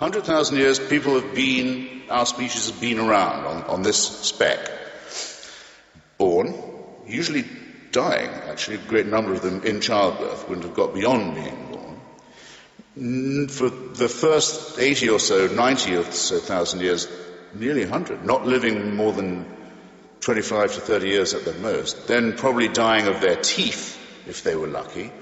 100,000 years, our species have been around on this speck. Born, usually dying, actually, a great number of them in childbirth wouldn't have got beyond being born. For the first 80 or so, 90 or so thousand years, nearly 100, not living more than 25 to 30 years at the most, then probably dying of their teeth, if they were lucky.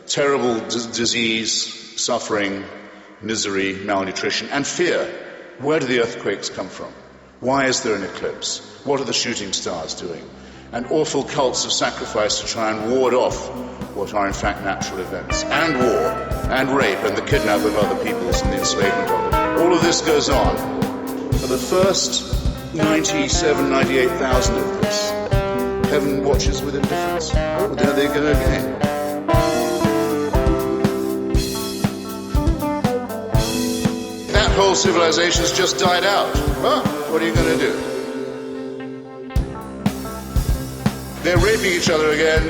Terrible disease, suffering, misery, malnutrition, and fear. Where do the earthquakes come from? Why is there an eclipse? What are the shooting stars doing? And awful cults of sacrifice to try and ward off what are in fact natural events, and war, and rape, and the kidnap of other peoples, and the enslavement of them. All of this goes on. For the first 97, 98,000 of this, heaven watches with indifference. Oh, there they go again. That whole civilization has just died out. Well, what are you going to do? They're raping each other again.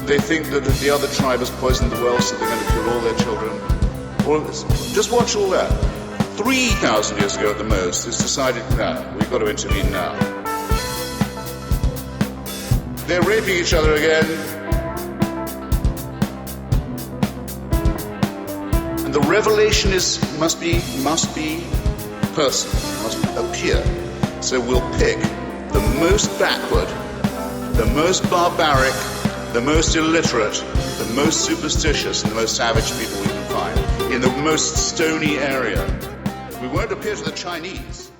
They think that the other tribe has poisoned the well, so they're going to kill all their children. All of this. Just watch all that. 3,000 years ago at the most, it's decided, no, we've got to intervene now. They're raping each other again. And the revelation must be personal, must appear. So we'll pick the most backward, the most barbaric, the most illiterate, the most superstitious, and the most savage people we can find in the most stony area. We won't appear to the Chinese.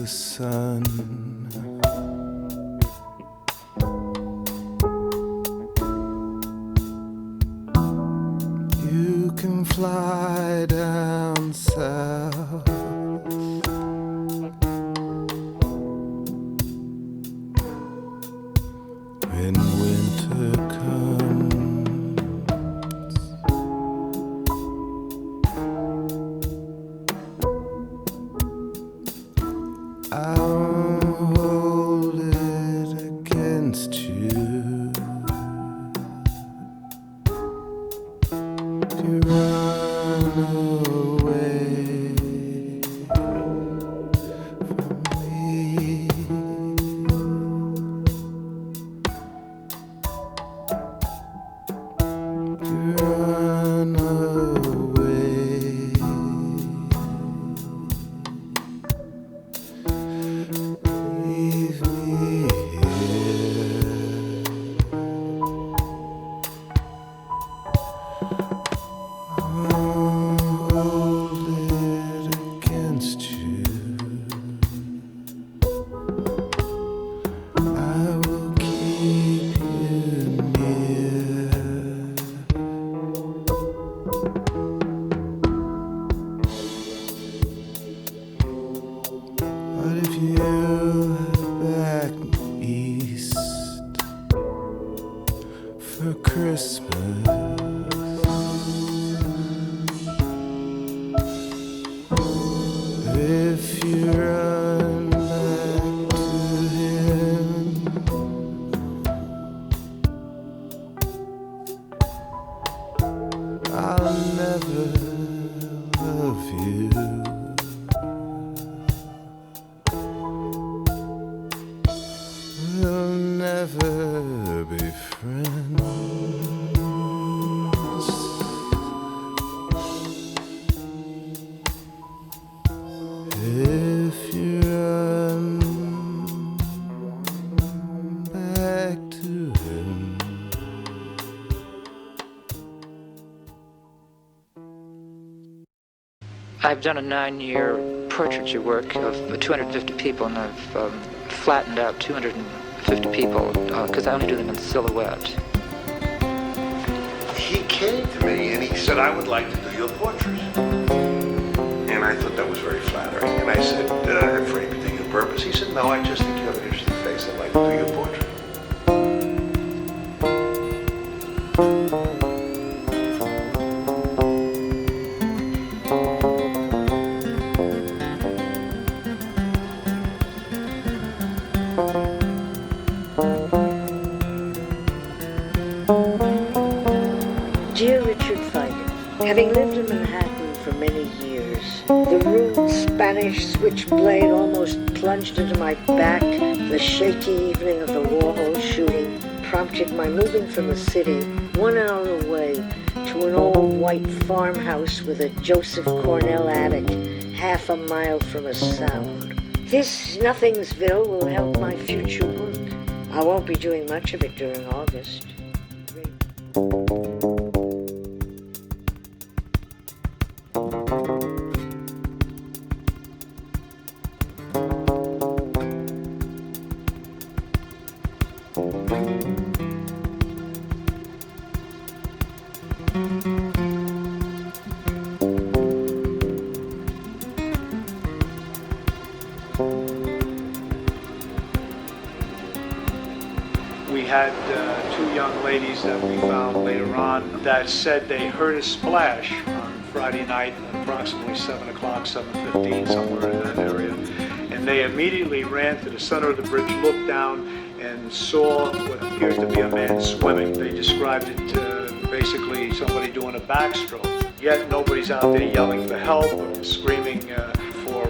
the sun. You can fly down south. When winter comes, I'll hold it against you. If you run away from me, if you run away, leave me here. I'll hold it against you. I will keep you near. But if you head back east for Christmas, if you run back to him, I'll never love you. We'll never be friends. If you run back to him, I've done a 9-year portraiture work of 250 people, and I've flattened out 250 people because I only do them in silhouette. He came to me and he said, I would like to do your portrait. And I thought that was very flattering. And I said, for any particular purpose? He said, no, I just think you have an interesting face. I'd like to do your portrait. Dear Richard Feigen, having lived in Manhattan for many years, the rude Spanish switchblade almost plunged into my back. The shaky evening of the Warhol shooting prompted my moving from the city 1 hour away to an old white farmhouse with a Joseph Cornell attic, half a mile from a sound. This Nothingsville will help my future work. I won't be doing much of it during August. We had two young ladies that we found later on that said they heard a splash on Friday night at approximately 7 o'clock, 7:15, somewhere in that area. And they immediately ran to the center of the bridge, looked down, and saw what appeared to be a man swimming. They described it basically somebody doing a backstroke. Yet nobody's out there yelling for help or screaming for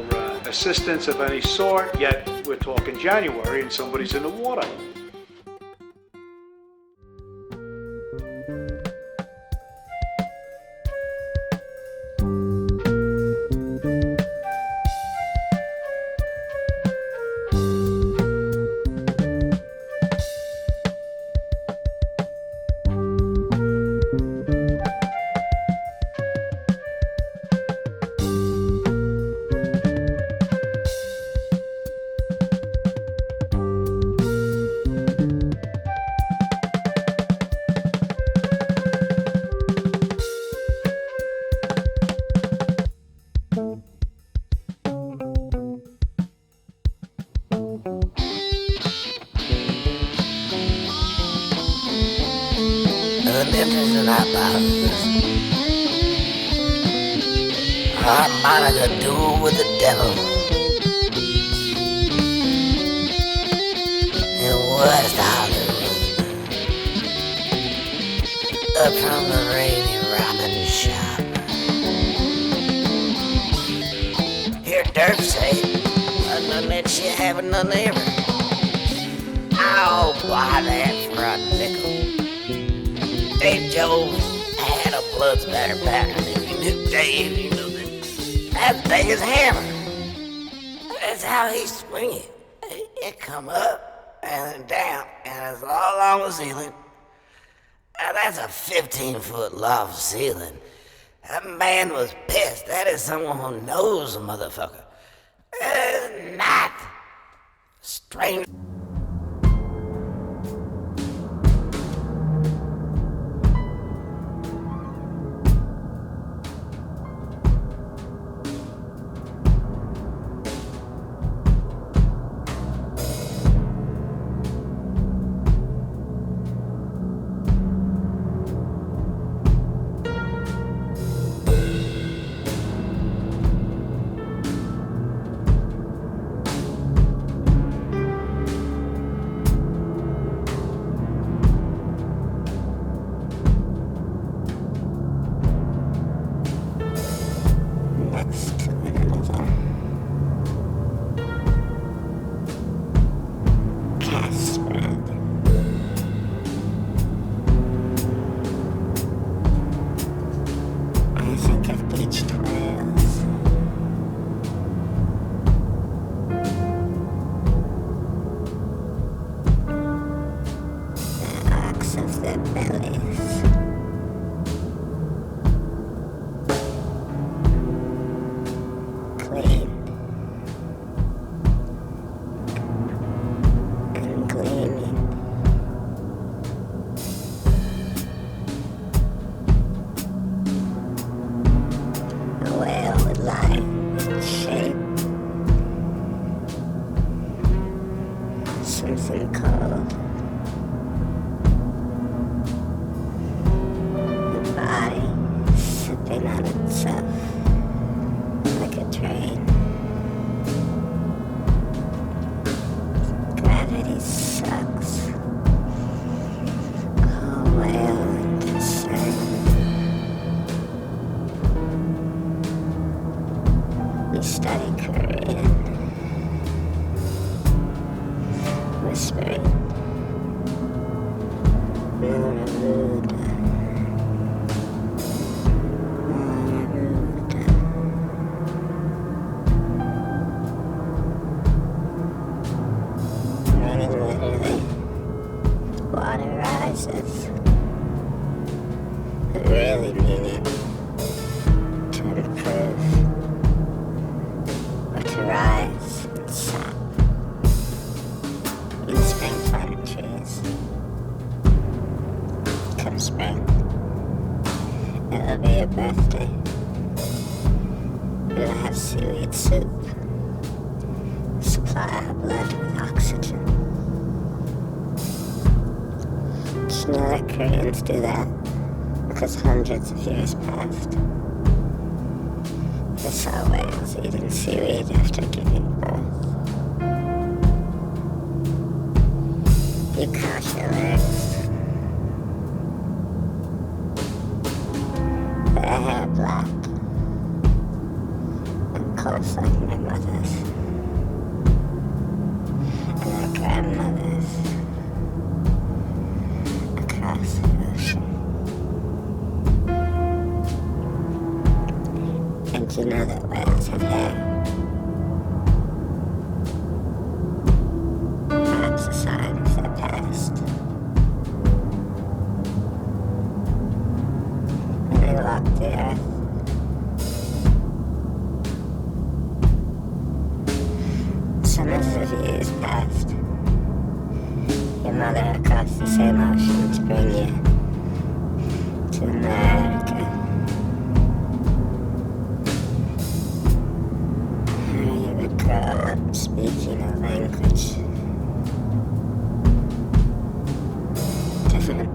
assistance of any sort. Yet we're talking January and somebody's in the water. The nipples in our bodies. Harmonica duel with the devil. In West Hollywood. Up from the rainy ramen shop. Hear Dirk say, none that shit happened to neighbor. I'll buy that for a nickel. Dave Jones had a blood spatter pattern. If you knew Dave, you knew that as big as hammer. That's how he swing it. It come up and then down, and it's all along the ceiling. And that's a 15-foot loft ceiling. That man was pissed. That is someone who knows a motherfucker. It's not strange. Do that because hundreds of years passed. They saw whales eating seaweed after giving birth. You count your legs. Their hair black and coarse like my mother's and our grandmother's. And you know that whales have hair. Perhaps a sign of their past. When they walked the earth. Summers of years passed. Your mother crossed the same ocean to bring you to America. speaking a language different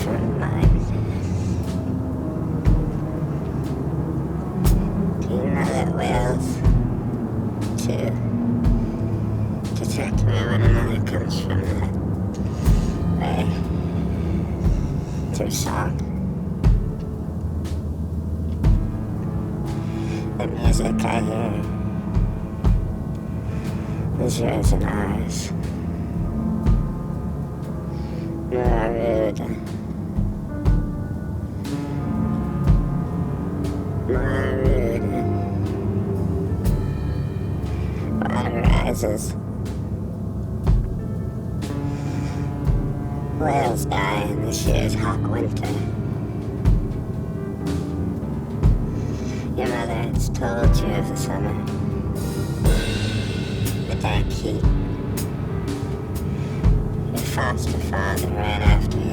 from mine. Do you know that whales, too, detect where one another comes from that way through song? The music I hear is yours and ours. More rude, water rises. Whales die in this year's hot winter. Your mother has told you of the summer, the dark heat. Your foster father ran after you.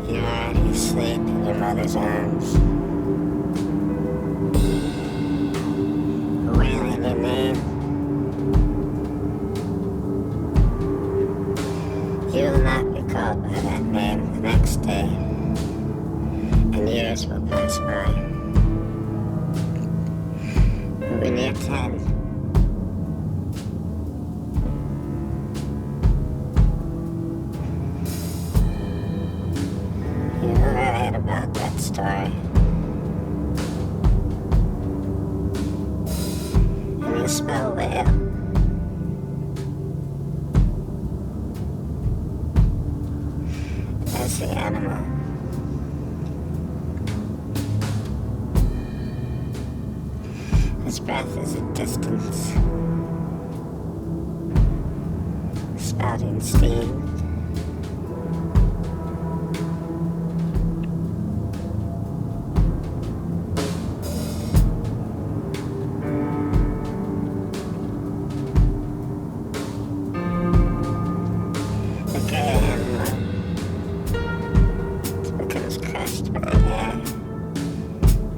You're already asleep in your mother's arms, wailing your name. You will not be called by that name the next day, and years will pass by. When you're 10, you'll write about that story, and you spell whale. As the animal. His breath is a distance, spouting steam. The gray animal becomes crushed by air,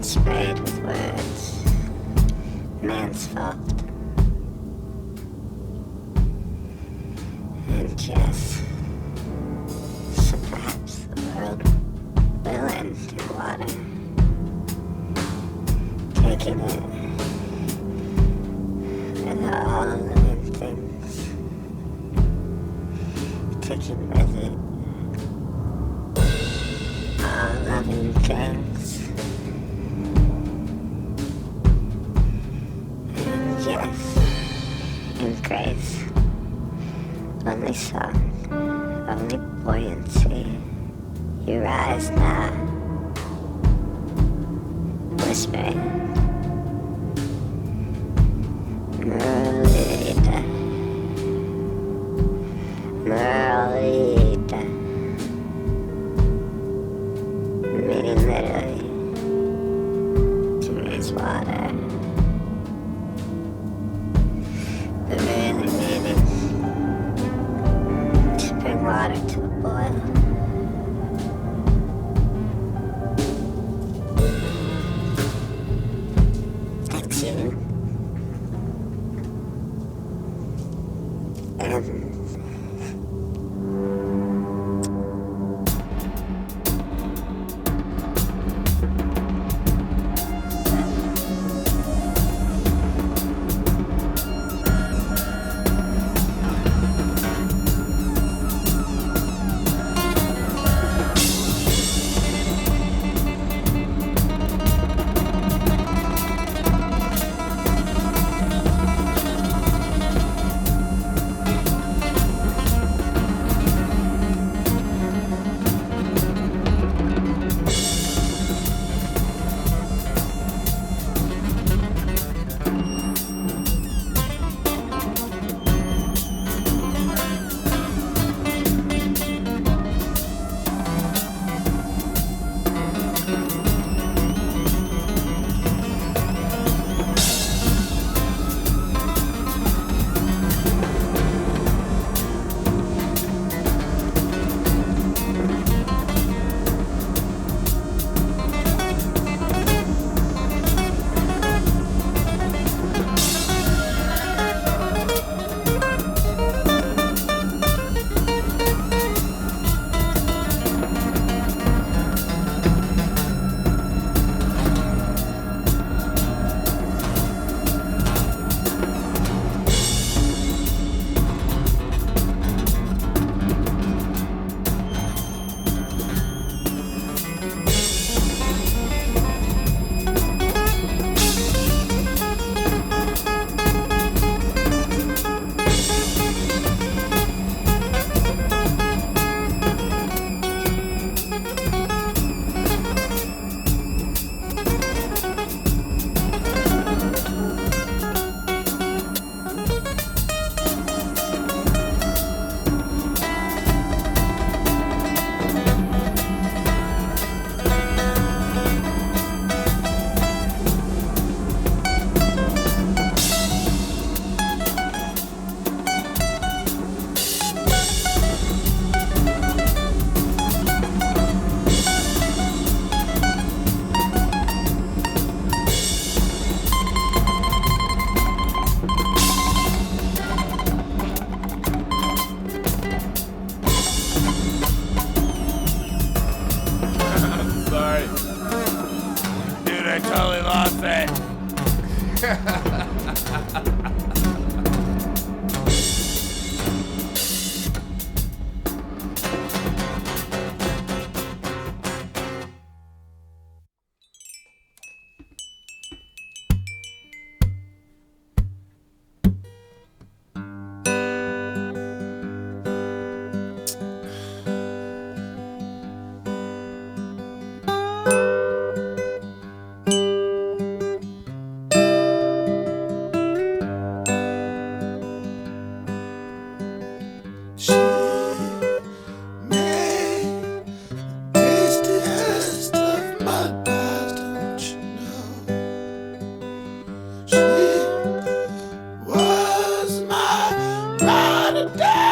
sprayed with words. Man's fault. And yes, so perhaps the world will end in water, taking it with all living things, taking with it all loving things. Yes, and grace, only song, only buoyancy. You rise now, whispering, Merlita, Merlita, meaning literally to raise water. The really meaning to bring water to a boil. Thanks, you. sorry. Dude, I totally lost it. She made the tastiest of mud pies, don't you know? She was my ride or die.